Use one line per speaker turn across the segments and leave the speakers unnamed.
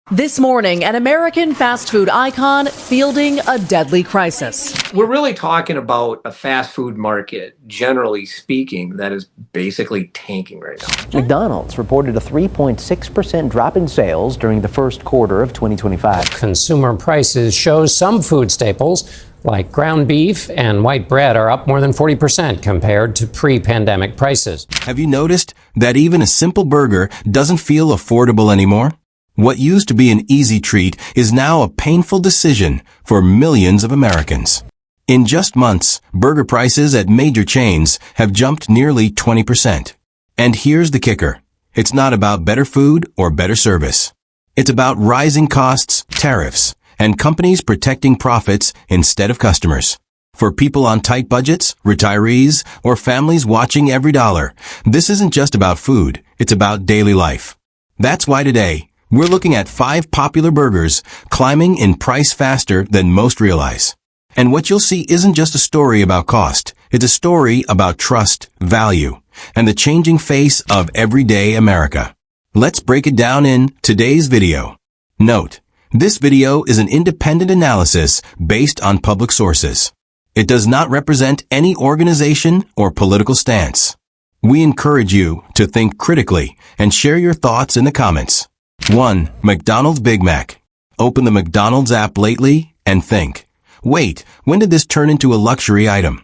This morning, an American fast food icon fielding a deadly crisis.
We're really talking about a fast food market, generally speaking, that is basically tanking right now.
McDonald's reported a 3.6% drop in sales during the first quarter of 2025.
Consumer prices show some food staples like ground beef and white bread are up more than 40% compared to pre-pandemic prices.
Have you noticed that even a simple burger doesn't feel affordable anymore? What used to be an easy treat is now a painful decision for millions of Americans. In just months, burger prices at major chains have jumped nearly 20%. And here's the kicker. It's not about better food or better service. It's about rising costs, tariffs, and companies protecting profits instead of customers. For people on tight budgets, retirees, or families watching every dollar, this isn't just about food, it's about daily life. That's why today, we're looking at 5 popular burgers climbing in price faster than most realize. And what you'll see isn't just a story about cost. It's a story about trust, value, and the changing face of everyday America. Let's break it down in today's video. Note, this video is an independent analysis based on public sources. It does not represent any organization or political stance. We encourage you to think critically and share your thoughts in the comments. 1. McDonald's Big Mac. Open the McDonald's app lately and think, wait, when did this turn into a luxury item?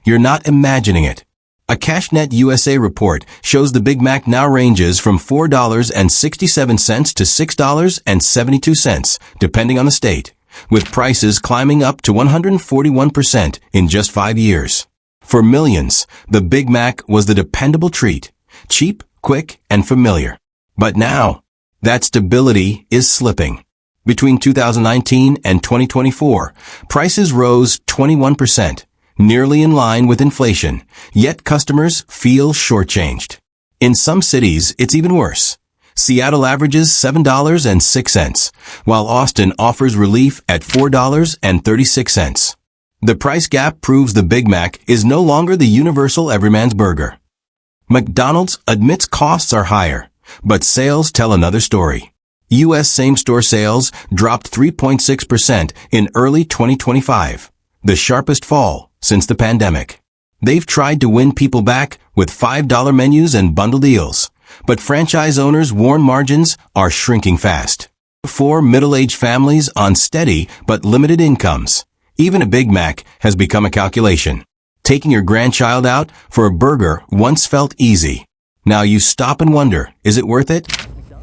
You're not imagining it. A CashNet USA report shows the Big Mac now ranges from $4.67 to $6.72, depending on the state, with prices climbing up to 141% in just 5 years. For millions, the Big Mac was the dependable treat, cheap, quick, and familiar. But now, that stability is slipping. Between 2019 and 2024, prices rose 21%, nearly in line with inflation, yet customers feel shortchanged. In some cities, it's even worse. Seattle averages $7.06, while Austin offers relief at $4.36. The price gap proves the Big Mac is no longer the universal everyman's burger. McDonald's admits costs are higher, but sales tell another story. U.S. same-store sales dropped 3.6% in early 2025, the sharpest fall since the pandemic. They've tried to win people back with $5 menus and bundle deals, but franchise owners warn margins are shrinking fast. For middle-aged families on steady but limited incomes, even a Big Mac has become a calculation. Taking your grandchild out for a burger once felt easy. Now you stop and wonder, is it worth it?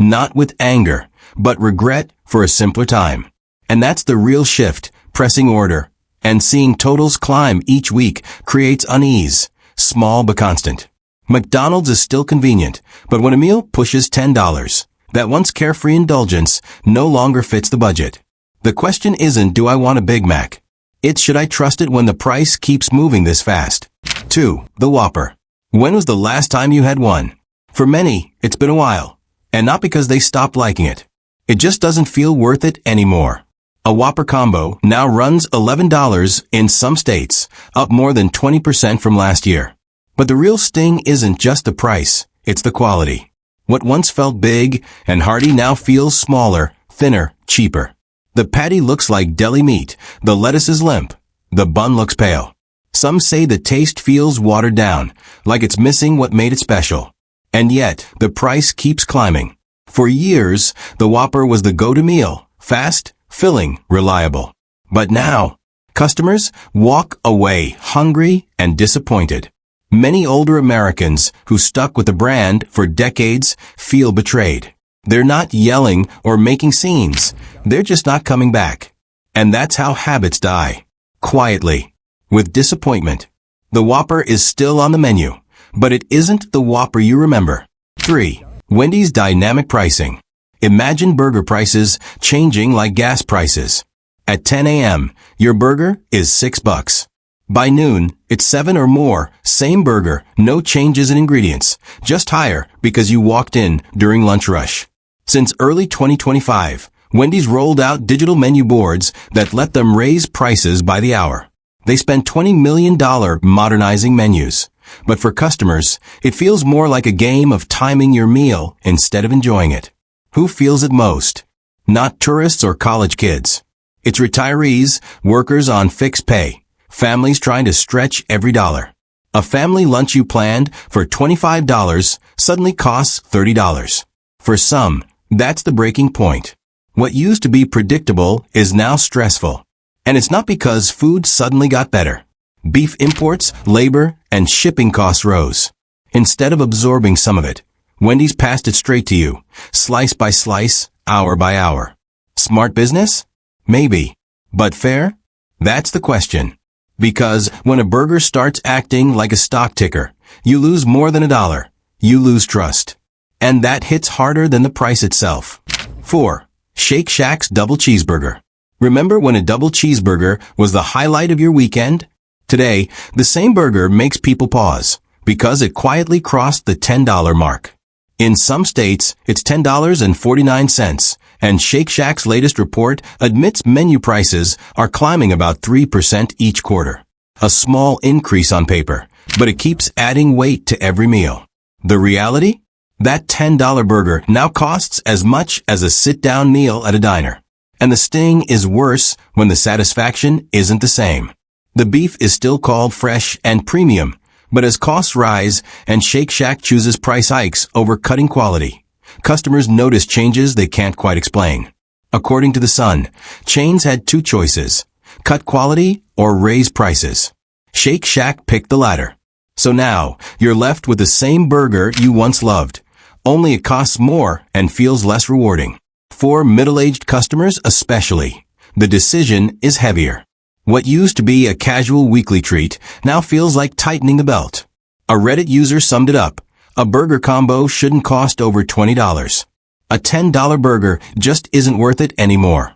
Not with anger, but regret for a simpler time. And that's the real shift, pressing order. And seeing totals climb each week creates unease, small but constant. McDonald's is still convenient, but when a meal pushes $10, that once carefree indulgence no longer fits the budget. The question isn't, do I want a Big Mac? It's, should I trust it when the price keeps moving this fast? 2. The Whopper. When was the last time you had one? For many, it's been a while. And not because they stopped liking it. It just doesn't feel worth it anymore. A Whopper combo now runs $11 in some states, up more than 20% from last year. But the real sting isn't just the price, it's the quality. What once felt big and hearty now feels smaller, thinner, cheaper. The patty looks like deli meat, the lettuce is limp, the bun looks pale. Some say the taste feels watered down, like it's missing what made it special. And yet, the price keeps climbing. For years, the Whopper was the go-to meal, fast, filling, reliable. But now, customers walk away hungry and disappointed. Many older Americans who stuck with the brand for decades feel betrayed. They're not yelling or making scenes. They're just not coming back. And that's how habits die. Quietly. With disappointment. The Whopper is still on the menu, but it isn't the Whopper you remember. 3. Wendy's dynamic pricing. Imagine burger prices changing like gas prices. At 10 a.m., your burger is $6. By noon, it's 7 or more, same burger, no changes in ingredients, just higher because you walked in during lunch rush. Since early 2025, Wendy's rolled out digital menu boards that let them raise prices by the hour. They spent $20 million modernizing menus. But for customers, it feels more like a game of timing your meal instead of enjoying it. Who feels it most? not tourists or college kids. It's retirees, workers on fixed pay, families trying to stretch every dollar. A family lunch you planned for $25 suddenly costs $30. For some, that's the breaking point. What used to be predictable is now stressful. And it's not because food suddenly got better. Beef imports, labor, and shipping costs rose. Instead of absorbing some of it, Wendy's passed it straight to you, slice by slice, hour by hour. Smart business? Maybe. But fair? That's the question. Because when a burger starts acting like a stock ticker, you lose more than $1. You lose trust. And that hits harder than the price itself. 4. Shake Shack's Double Cheeseburger. Remember when a double cheeseburger was the highlight of your weekend? Today, the same burger makes people pause because it quietly crossed the $10 mark. In some states, it's $10.49, and Shake Shack's latest report admits menu prices are climbing about 3% each quarter. A small increase on paper, but it keeps adding weight to every meal. The reality? That $10 burger now costs as much as a sit-down meal at a diner. And the sting is worse when the satisfaction isn't the same. The beef is still called fresh and premium, but as costs rise and Shake Shack chooses price hikes over cutting quality, customers notice changes they can't quite explain. According to The Sun, chains had two choices: cut quality or raise prices. Shake Shack picked the latter. So now, you're left with the same burger you once loved, only it costs more and feels less rewarding. For middle-aged customers especially, the decision is heavier. What used to be a casual weekly treat now feels like tightening the belt. A Reddit user summed it up: a burger combo shouldn't cost over $20. A $10 burger just isn't worth it anymore.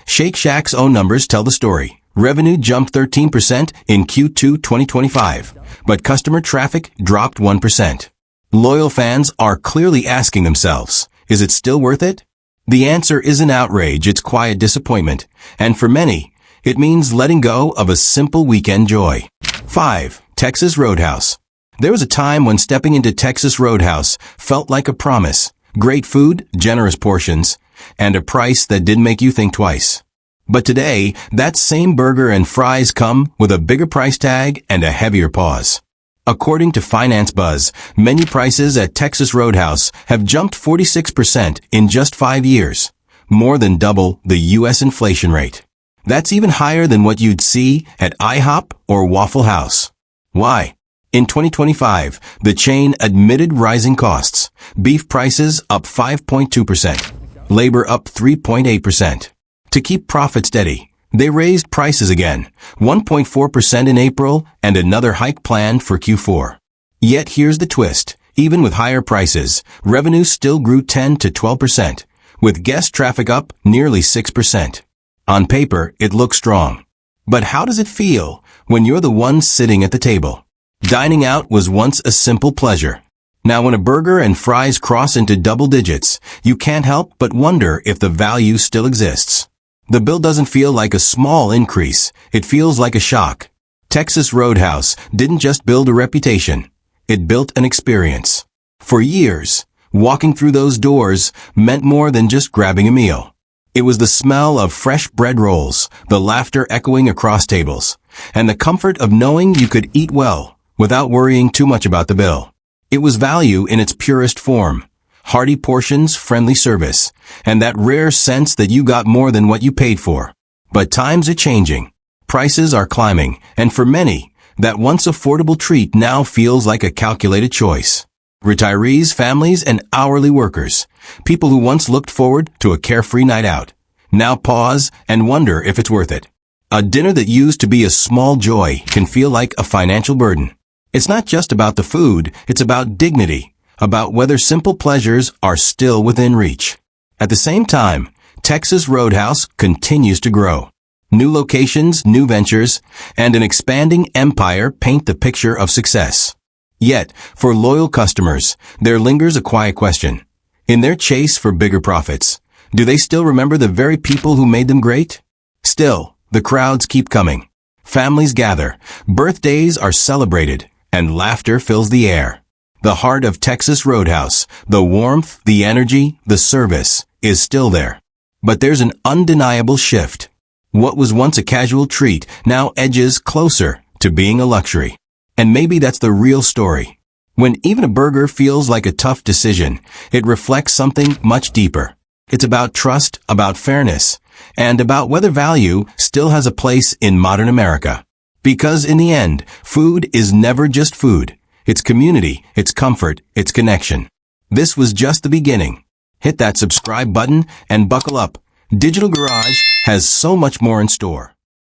Shake Shack's own numbers tell the story. Revenue jumped 13% in Q2 2025, but customer traffic dropped 1%. Loyal fans are clearly asking themselves, is it still worth it? The answer isn't outrage, it's quiet disappointment, and for many, it means letting go of a simple weekend joy. 5. Texas Roadhouse. There was a time when stepping into Texas Roadhouse felt like a promise. Great food, generous portions, and a price that didn't make you think twice. But today, that same burger and fries come with a bigger price tag and a heavier pause. According to Finance Buzz, menu prices at Texas Roadhouse have jumped 46% in just 5 years, more than double the U.S. inflation rate. That's even higher than what you'd see at IHOP or Waffle House. Why? In 2025, the chain admitted rising costs. Beef prices up 5.2%, labor up 3.8%. To keep profit steady, they raised prices again, 1.4% in April and another hike planned for Q4. Yet here's the twist. Even with higher prices, revenue still grew 10 to 12%, with guest traffic up nearly 6%. On paper, it looks strong. But how does it feel when you're the one sitting at the table? Dining out was once a simple pleasure. Now when a burger and fries cross into double digits, you can't help but wonder if the value still exists. The bill doesn't feel like a small increase, it feels like a shock. Texas Roadhouse didn't just build a reputation, it built an experience. For years, walking through those doors meant more than just grabbing a meal. It was the smell of fresh bread rolls, the laughter echoing across tables, and the comfort of knowing you could eat well without worrying too much about the bill. It was value in its purest form. Hearty portions, friendly service, and that rare sense that you got more than what you paid for. But times are changing. Prices are climbing, and for many, that once affordable treat now feels like a calculated choice. Retirees, families, and hourly workers, people who once looked forward to a carefree night out, now pause and wonder if it's worth it. A dinner that used to be a small joy can feel like a financial burden. It's not just about the food, it's about dignity, about whether simple pleasures are still within reach. At the same time, Texas Roadhouse continues to grow. New locations, new ventures, and an expanding empire paint the picture of success. Yet, for loyal customers, there lingers a quiet question. In their chase for bigger profits, do they still remember the very people who made them great? Still, the crowds keep coming. Families gather, birthdays are celebrated, and laughter fills the air. The heart of Texas Roadhouse, the warmth, the energy, the service, is still there. But there's an undeniable shift. What was once a casual treat now edges closer to being a luxury. And maybe that's the real story. When even a burger feels like a tough decision, it reflects something much deeper. It's about trust, about fairness, and about whether value still has a place in modern America. Because in the end, food is never just food. It's community, it's comfort, it's connection. This was just the beginning. Hit that subscribe button and buckle up. Digital Garage has so much more in store.